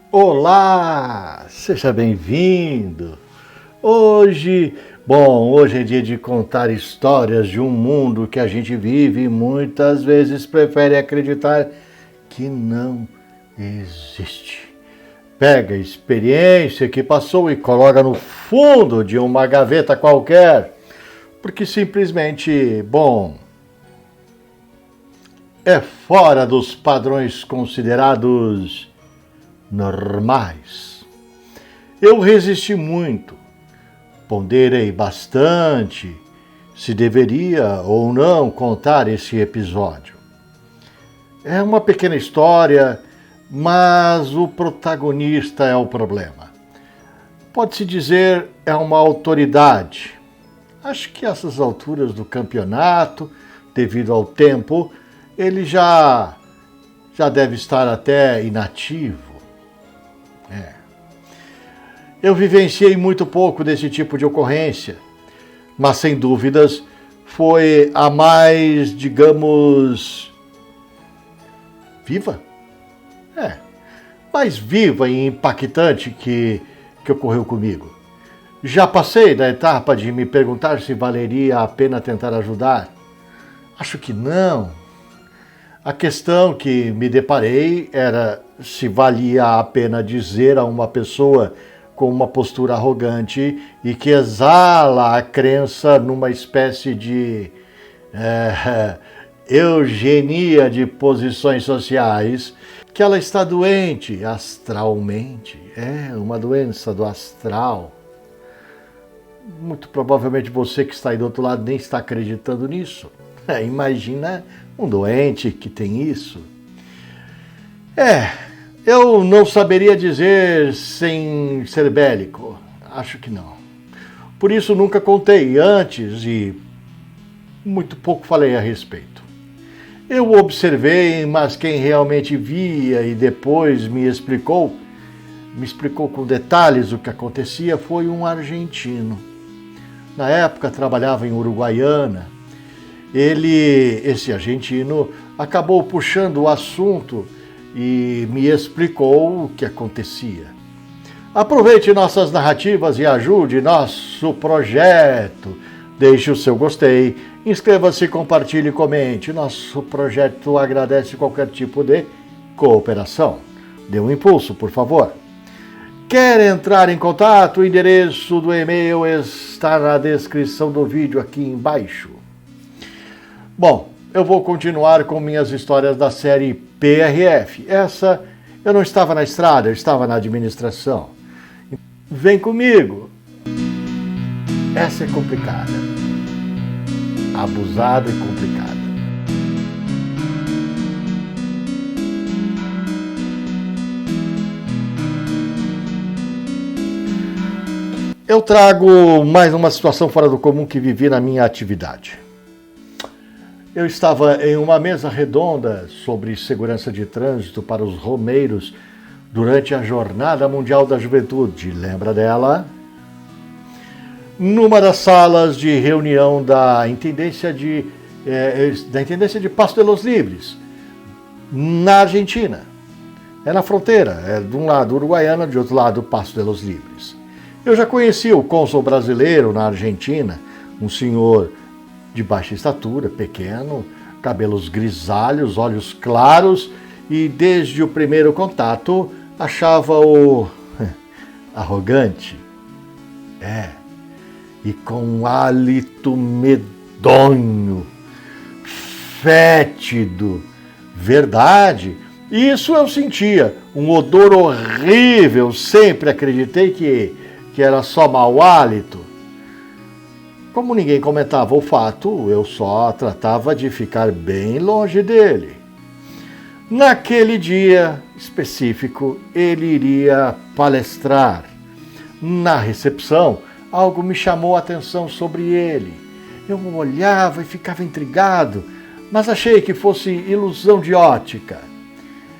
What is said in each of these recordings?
Olá, seja bem-vindo. Hoje é dia de contar histórias de um mundo que a gente vive e muitas vezes prefere acreditar que não existe. Pega a experiência que passou e coloca no fundo de uma gaveta qualquer, porque simplesmente, é fora dos padrões considerados normais. Eu resisti muito, ponderei bastante se deveria ou não contar esse episódio. É uma pequena história, mas o protagonista é o problema. Pode-se dizer é uma autoridade. Acho que a essas alturas do campeonato, devido ao tempo, ele já deve estar até inativo. Eu vivenciei muito pouco desse tipo de ocorrência, mas sem dúvidas foi a mais, digamos, viva? Mais viva e impactante que ocorreu comigo. Já passei da etapa de me perguntar se valeria a pena tentar ajudar. Acho que não. A questão que me deparei era se valia a pena dizer a uma pessoa com uma postura arrogante e que exala a crença numa espécie de eugenia de posições sociais, que ela está doente astralmente. É uma doença do astral. Muito provavelmente você que está aí do outro lado nem está acreditando nisso. Imagina um doente que tem isso. Eu não saberia dizer sem ser bélico. Acho que não. Por isso nunca contei antes e muito pouco falei a respeito. Eu observei, mas quem realmente via e depois me explicou com detalhes o que acontecia, foi um argentino. Na época trabalhava em Uruguaiana. Esse argentino, acabou puxando o assunto e me explicou o que acontecia. Aproveite nossas narrativas e ajude nosso projeto. Deixe o seu gostei, inscreva-se, compartilhe e comente. Nosso projeto agradece qualquer tipo de cooperação. Dê um impulso, por favor. Quer entrar em contato? O endereço do e-mail está na descrição do vídeo aqui embaixo. Eu vou continuar com minhas histórias da série PRF. Essa, eu não estava na estrada, eu estava na administração. Vem comigo. Essa é complicada. Abusada e complicada. Eu trago mais uma situação fora do comum que vivi na minha atividade. Eu estava em uma mesa redonda sobre segurança de trânsito para os romeiros durante a Jornada Mundial da Juventude. Lembra dela? Numa das salas de reunião da Intendência de Paso de los Libres, na Argentina. É na fronteira, de um lado Uruguaiana, de outro lado Paso de los Libres. Eu já conheci o cônsul brasileiro na Argentina, um senhor de baixa estatura, pequeno, cabelos grisalhos, olhos claros, e desde o primeiro contato achava-o arrogante. E com um hálito medonho, fétido. Verdade, isso eu sentia, um odor horrível, sempre acreditei que era só mau hálito. Como ninguém comentava o fato, eu só tratava de ficar bem longe dele. Naquele dia específico, ele iria palestrar. Na recepção, algo me chamou a atenção sobre ele. Eu olhava e ficava intrigado, mas achei que fosse ilusão de ótica.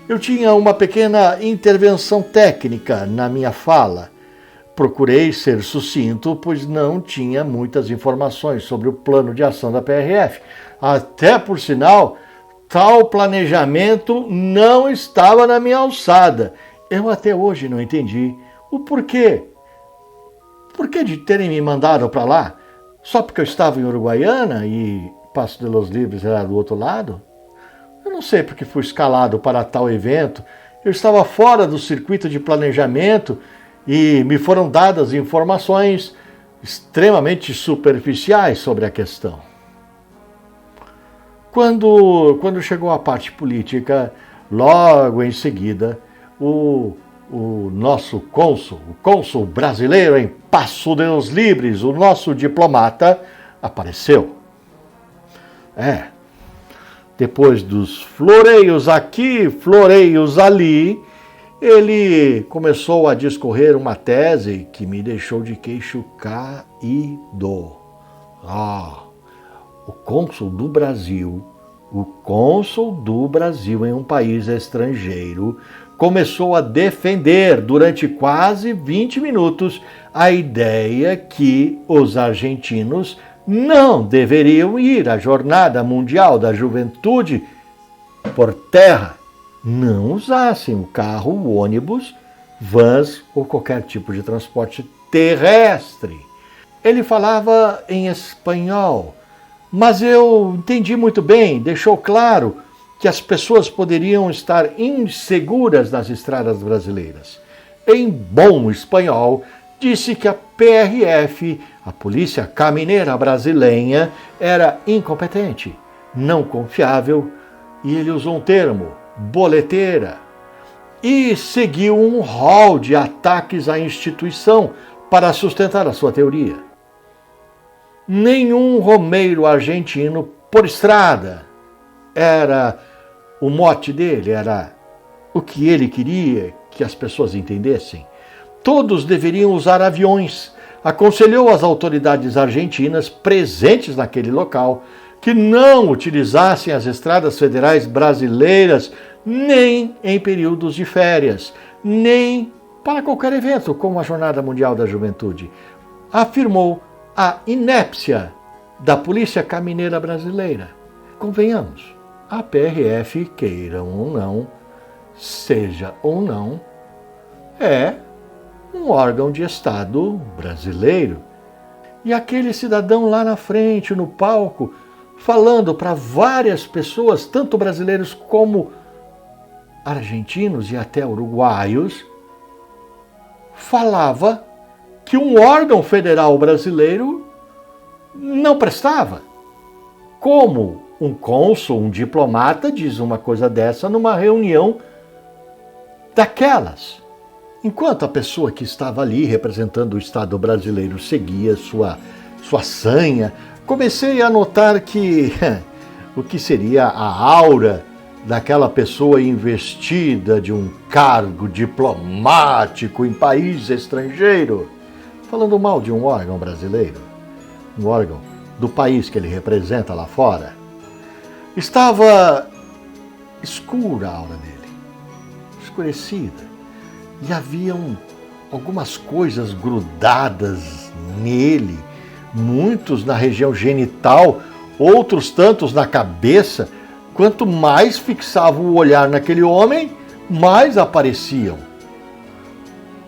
Eu tinha uma pequena intervenção técnica na minha fala. Procurei ser sucinto, pois não tinha muitas informações sobre o plano de ação da PRF. Até por sinal, tal planejamento não estava na minha alçada Eu até hoje não entendi o porquê. Por que de terem me mandado para lá? Só porque eu estava em Uruguaiana e Passo de los Libres era do outro lado? Eu não sei porque fui escalado para tal evento. Eu estava fora do circuito de planejamento e me foram dadas informações extremamente superficiais sobre a questão. Quando chegou a parte política, logo em seguida, o nosso cônsul, o cônsul brasileiro em Passo de los Libres, o nosso diplomata, apareceu. Depois dos floreios aqui, floreios ali, ele começou a discorrer uma tese que me deixou de queixo caído. O cônsul do Brasil em um país estrangeiro começou a defender durante quase 20 minutos a ideia que os argentinos não deveriam ir à Jornada Mundial da Juventude por terra, não usassem o carro, o ônibus, vans ou qualquer tipo de transporte terrestre. Ele falava em espanhol, mas eu entendi muito bem, deixou claro que as pessoas poderiam estar inseguras nas estradas brasileiras. Em bom espanhol, disse que a PRF, a Polícia Camineira Brasileira, era incompetente, não confiável, e ele usou um termo, boleteira, e seguiu um rol de ataques à instituição para sustentar a sua teoria. Nenhum romeiro argentino por estrada era o mote dele, era o que ele queria que as pessoas entendessem. Todos deveriam usar aviões. Aconselhou as autoridades argentinas presentes naquele local que não utilizassem as estradas federais brasileiras nem em períodos de férias, nem para qualquer evento, como a Jornada Mundial da Juventude. Afirmou a inépcia da Polícia Camineira Brasileira. Convenhamos, a PRF, queiram ou não, seja ou não, é um órgão de Estado brasileiro. E aquele cidadão lá na frente, no palco, falando para várias pessoas, tanto brasileiros como argentinos e até uruguaios, falava que um órgão federal brasileiro não prestava. Como um cônsul, um diplomata, diz uma coisa dessa numa reunião daquelas? Enquanto a pessoa que estava ali representando o Estado brasileiro seguia sua sanha, comecei a notar que o que seria a aura daquela pessoa investida de um cargo diplomático em país estrangeiro, falando mal de um órgão brasileiro, um órgão do país que ele representa lá fora. Estava escura a aura dele, escurecida, e haviam algumas coisas grudadas nele, muitos na região genital, outros tantos na cabeça. Quanto mais fixava o olhar naquele homem, mais apareciam.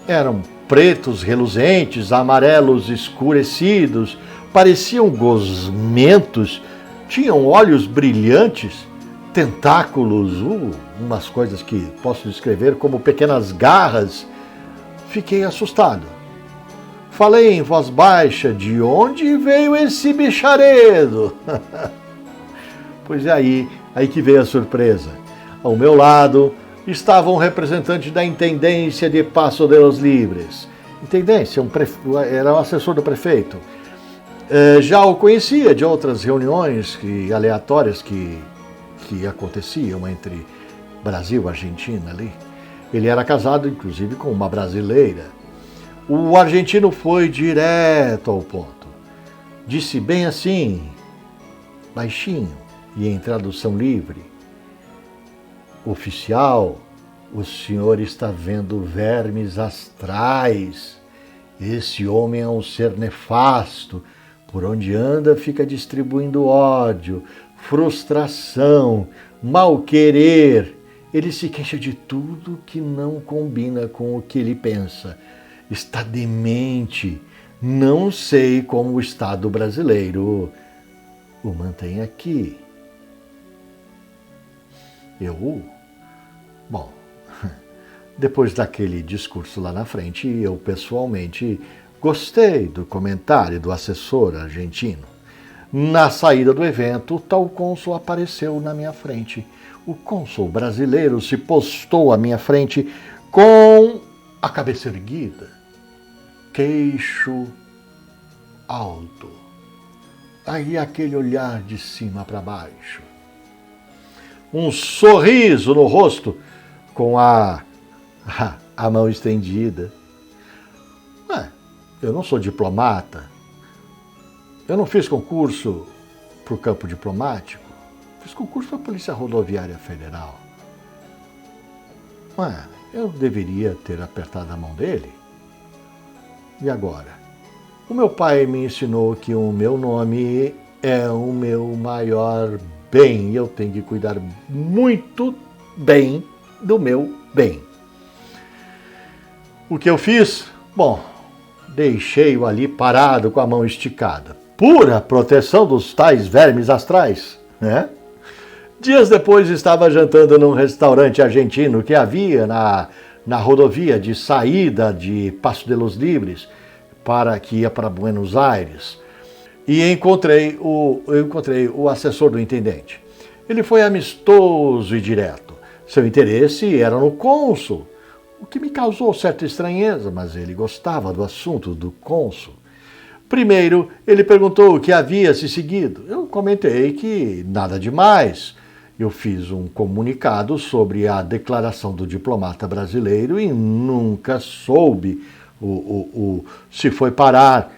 Eram pretos reluzentes, amarelos escurecidos, pareciam gosmentos, tinham olhos brilhantes, tentáculos, umas coisas que posso descrever como pequenas garras. Fiquei assustado. Falei em voz baixa, de onde veio esse bicharedo? Pois é aí que veio a surpresa. Ao meu lado estava um representante da Intendência de Passo de los Libres. Intendência, era o assessor do prefeito. Já o conhecia de outras reuniões aleatórias que aconteciam entre Brasil e Argentina ali. Ele era casado, inclusive, com uma brasileira. O argentino foi direto ao ponto. Disse bem assim, baixinho e em tradução livre: oficial, o senhor está vendo vermes astrais. Esse homem é um ser nefasto. Por onde anda, fica distribuindo ódio, frustração, mal-querer. Ele se queixa de tudo que não combina com o que ele pensa. Está demente. Não sei como o Estado brasileiro o mantém aqui. Bom, depois daquele discurso lá na frente, eu pessoalmente gostei do comentário do assessor argentino. Na saída do evento, o tal cônsul apareceu na minha frente. O cônsul brasileiro se postou à minha frente com a cabeça erguida, queixo alto, aí aquele olhar de cima para baixo, um sorriso no rosto com a mão estendida. Eu não sou diplomata, eu não fiz concurso para o campo diplomático, fiz concurso para a Polícia Rodoviária Federal. Eu deveria ter apertado a mão dele. E agora? O meu pai me ensinou que o meu nome é o meu maior bem. Eu tenho que cuidar muito bem do meu bem. O que eu fiz? Bom, deixei-o ali parado com a mão esticada. Pura proteção dos tais vermes astrais, né? Dias depois estava jantando num restaurante argentino que havia na rodovia de saída de Paso de los Libres, que ia para Buenos Aires, e eu encontrei o assessor do intendente. Ele foi amistoso e direto. Seu interesse era no cônsul, o que me causou certa estranheza, mas ele gostava do assunto do cônsul. Primeiro, ele perguntou o que havia se seguido. Eu comentei que nada demais. Eu fiz um comunicado sobre a declaração do diplomata brasileiro e nunca soube se foi parar,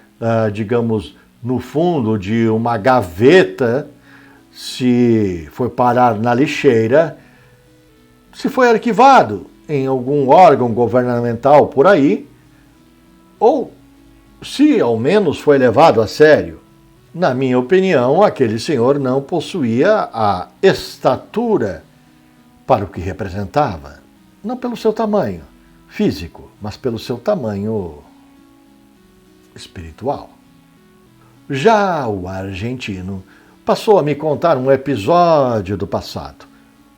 digamos, no fundo de uma gaveta, se foi parar na lixeira, se foi arquivado em algum órgão governamental por aí, ou se ao menos foi levado a sério. Na minha opinião, aquele senhor não possuía a estatura para o que representava, não pelo seu tamanho físico, mas pelo seu tamanho espiritual. Já o argentino passou a me contar um episódio do passado.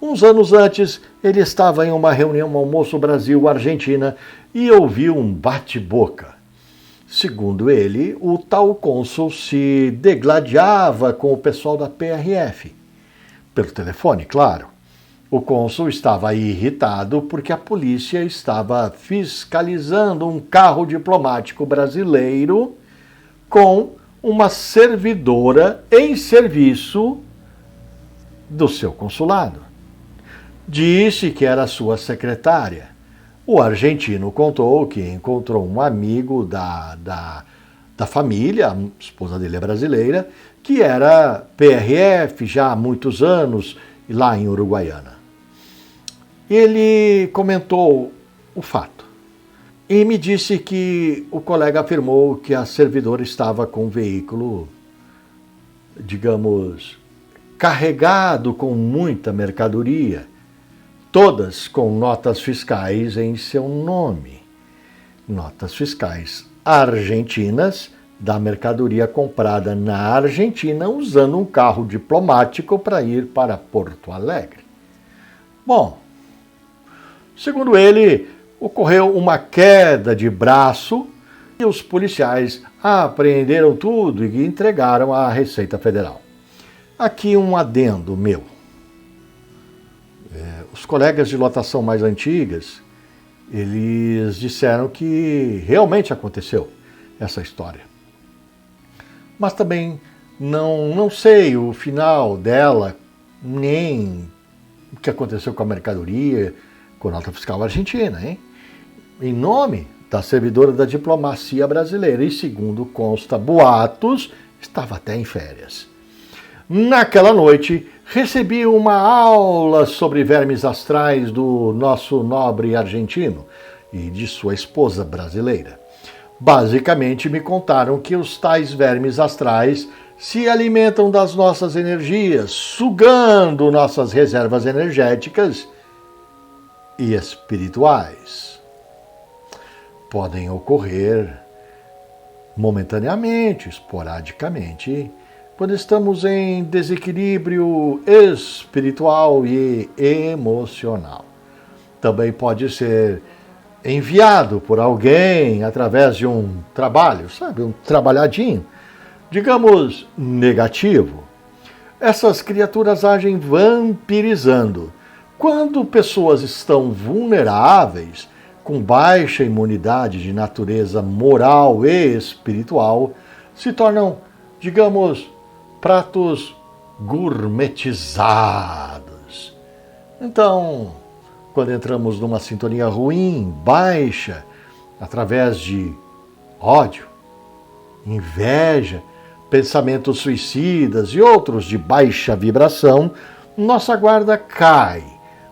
Uns anos antes, ele estava em uma reunião Almoço Brasil-Argentina e ouviu um bate-boca. Segundo ele, o tal cônsul se degladiava com o pessoal da PRF. Pelo telefone, claro. O cônsul estava irritado porque a polícia estava fiscalizando um carro diplomático brasileiro com uma servidora em serviço do seu consulado. Disse que era sua secretária. O argentino contou que encontrou um amigo da família, a esposa dele é brasileira, que era PRF já há muitos anos, lá em Uruguaiana. Ele comentou o fato e me disse que o colega afirmou que a servidora estava com um veículo, digamos, carregado com muita mercadoria, todas com notas fiscais em seu nome. Notas fiscais argentinas da mercadoria comprada na Argentina usando um carro diplomático para ir para Porto Alegre. Bom, segundo ele, ocorreu uma queda de braço e os policiais apreenderam tudo e entregaram à Receita Federal. Aqui um adendo meu. Os colegas de lotação mais antigas, eles disseram que realmente aconteceu essa história. Mas também não sei o final dela, nem o que aconteceu com a mercadoria, com a nota fiscal argentina, hein? Em nome da servidora da diplomacia brasileira e, segundo consta boatos, estava até em férias. Naquela noite, recebi uma aula sobre vermes astrais do nosso nobre argentino e de sua esposa brasileira. Basicamente, me contaram que os tais vermes astrais se alimentam das nossas energias, sugando nossas reservas energéticas e espirituais. Podem ocorrer momentaneamente, esporadicamente, quando estamos em desequilíbrio espiritual e emocional. Também pode ser enviado por alguém através de um trabalho, sabe, um trabalhadinho, digamos, negativo. Essas criaturas agem vampirizando. Quando pessoas estão vulneráveis, com baixa imunidade de natureza moral e espiritual, se tornam, digamos, pratos gourmetizados. Então, quando entramos numa sintonia ruim, baixa, através de ódio, inveja, pensamentos suicidas e outros de baixa vibração, nossa guarda cai,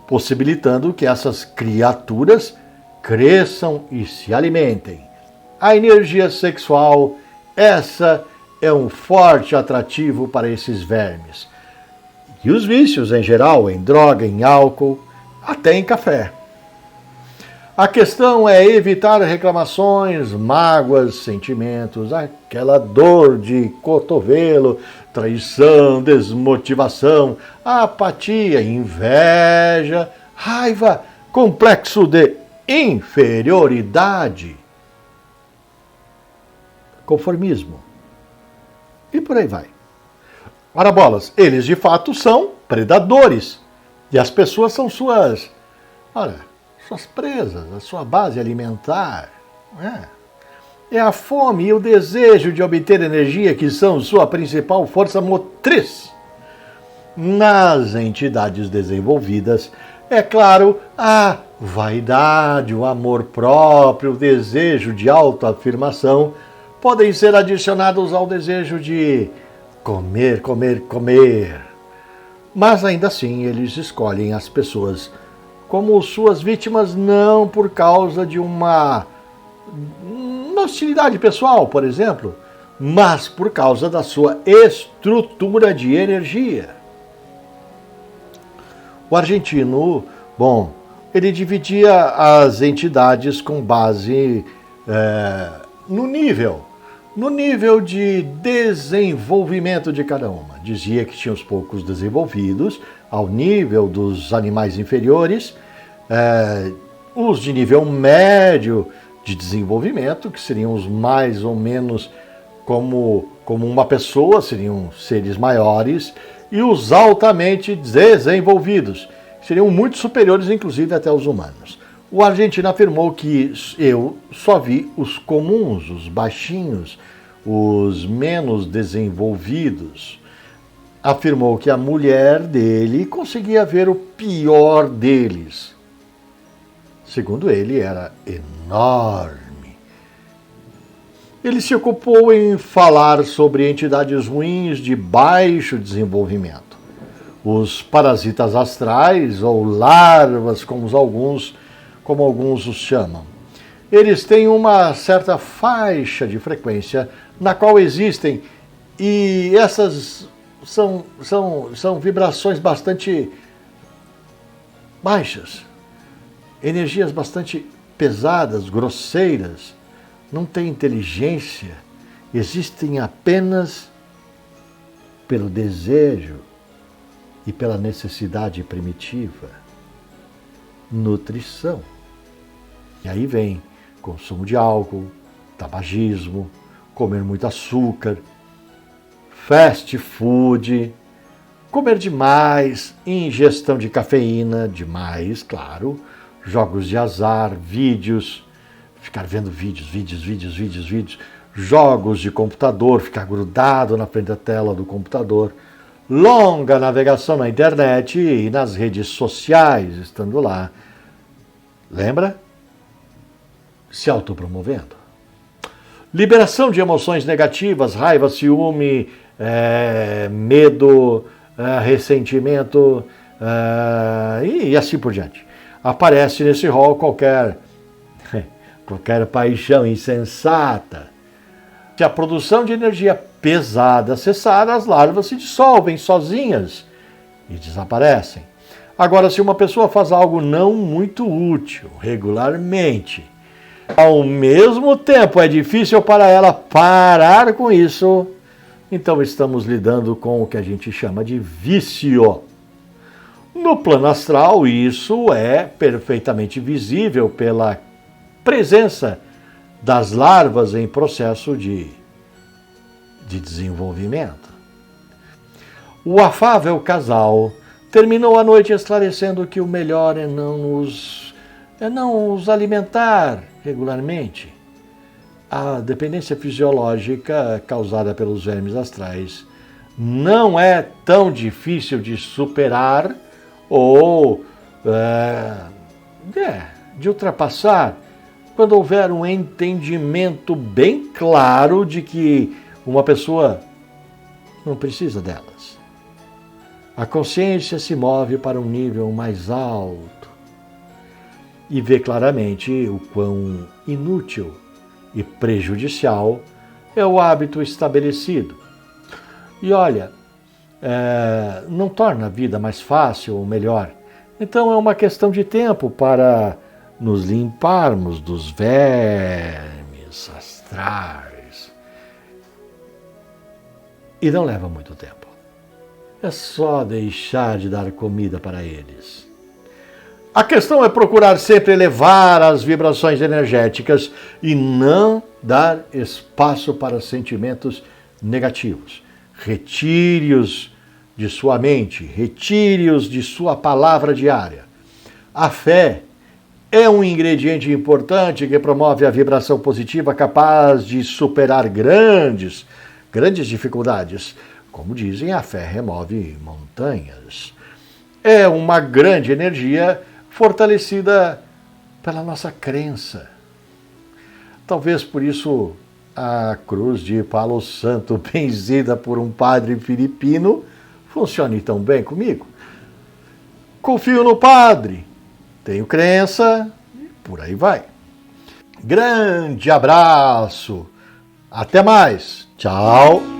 possibilitando que essas criaturas cresçam e se alimentem. A energia sexual, essa é um forte atrativo para esses vermes. E os vícios em geral, em droga, em álcool, até em café. A questão é evitar reclamações, mágoas, sentimentos, aquela dor de cotovelo, traição, desmotivação, apatia, inveja, raiva, complexo de inferioridade, conformismo. E por aí vai. Ora bolas, eles de fato são predadores. E as pessoas são suas presas, a sua base alimentar. É a fome e o desejo de obter energia que são sua principal força motriz. Nas entidades desenvolvidas, é claro, a vaidade, o amor próprio, o desejo de autoafirmação podem ser adicionados ao desejo de comer, comer, comer. Mas ainda assim, eles escolhem as pessoas como suas vítimas não por causa de uma hostilidade pessoal, por exemplo, mas por causa da sua estrutura de energia. O argentino, ele dividia as entidades com base no nível de desenvolvimento de cada uma. Dizia que tinha os poucos desenvolvidos, ao nível dos animais inferiores, os de nível médio de desenvolvimento, que seriam os mais ou menos como uma pessoa, seriam seres maiores, e os altamente desenvolvidos, seriam muito superiores, inclusive, até aos humanos. O argentino afirmou que eu só vi os comuns, os baixinhos, os menos desenvolvidos. Afirmou que a mulher dele conseguia ver o pior deles. Segundo ele, era enorme. Ele se ocupou em falar sobre entidades ruins de baixo desenvolvimento. Os parasitas astrais, ou larvas, como alguns os chamam. Eles têm uma certa faixa de frequência na qual existem, e essas são vibrações bastante baixas, energias bastante pesadas, grosseiras, não têm inteligência, existem apenas pelo desejo e pela necessidade primitiva, nutrição. E aí vem consumo de álcool, tabagismo, comer muito açúcar, fast food, comer demais, ingestão de cafeína, demais, claro, jogos de azar, vídeos, ficar vendo vídeos, jogos de computador, ficar grudado na frente da tela do computador, longa navegação na internet e nas redes sociais, estando lá. Lembra? Se autopromovendo. Liberação de emoções negativas, raiva, ciúme, medo, ressentimento e assim por diante. Aparece nesse rol qualquer paixão insensata. Se a produção de energia pesada cessar, as larvas se dissolvem sozinhas e desaparecem. Agora, se uma pessoa faz algo não muito útil regularmente, ao mesmo tempo é difícil para ela parar com isso, então estamos lidando com o que a gente chama de vício. No plano astral, isso é perfeitamente visível pela presença das larvas em processo de desenvolvimento. O afável casal terminou a noite esclarecendo que o melhor é não os alimentar regularmente. A dependência fisiológica causada pelos vermes astrais não é tão difícil de superar ou de ultrapassar quando houver um entendimento bem claro de que uma pessoa não precisa delas. A consciência se move para um nível mais alto e vê claramente o quão inútil e prejudicial é o hábito estabelecido. E olha, não torna a vida mais fácil ou melhor. Então é uma questão de tempo para nos limparmos dos vermes astrais. E não leva muito tempo. É só deixar de dar comida para eles. A questão é procurar sempre elevar as vibrações energéticas e não dar espaço para sentimentos negativos. Retire-os de sua mente, retire-os de sua palavra diária. A fé é um ingrediente importante que promove a vibração positiva capaz de superar grandes dificuldades. Como dizem, a fé remove montanhas. É uma grande energia fortalecida pela nossa crença. Talvez por isso a cruz de Palo Santo, benzida por um padre filipino, funcione tão bem comigo. Confio no padre, tenho crença e por aí vai. Grande abraço, até mais, tchau!